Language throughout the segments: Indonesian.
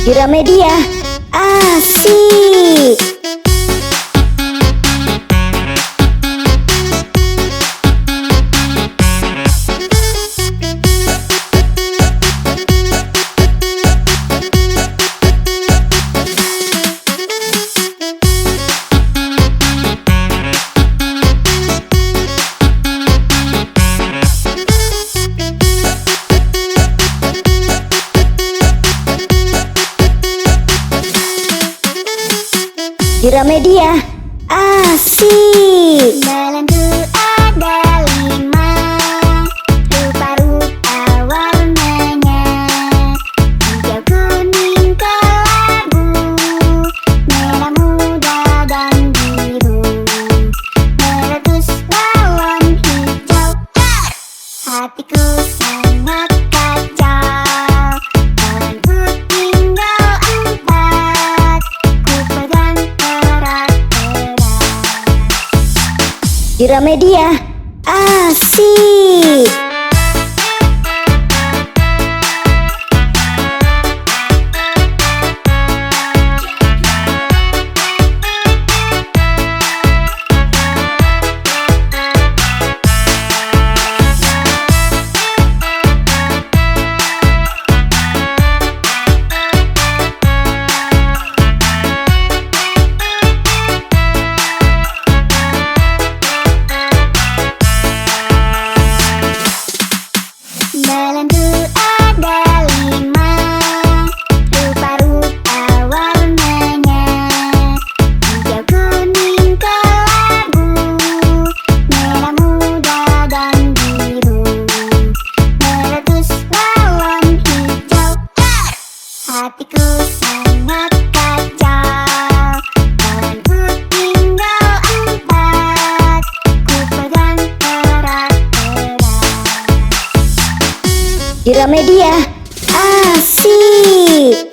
Gramedia asik. Gramedia asik. Dalam tuh ada 5 rupa-rupa warnanya, hijau, kuning, kelabu, merah muda dan biru. Meletus balon hijau, hatiku sangat kacau. Balonku tinggal 4, ku pegang Gramedia asik. Dalam tuh ada 5 rupa-rupa warnanya, hijau, kuning, kelabu, merah muda dan biru. Meletus balon hijau, hatiku sangat kacau. Balonku tinggal 4, ku pegang erat-erat. Gramedia asik.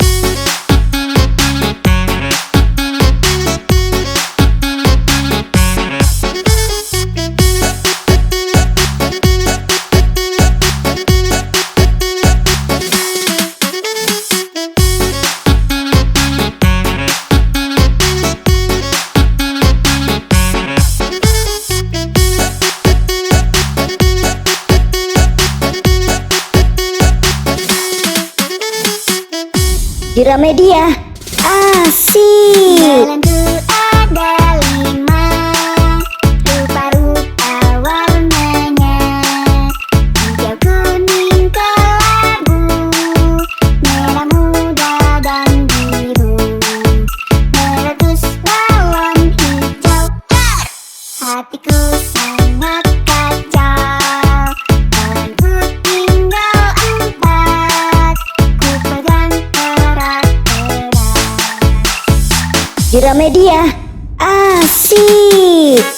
Gramedia asik. Dalam tuh ada 5 rupa-rupa warnanya, hijau, kuning, kelabu, merah muda dan biru. Meletus balon hijau, hatiku sangat kacau. Balonku tinggal 4, ku pegang erat-erat. Gramedia asik.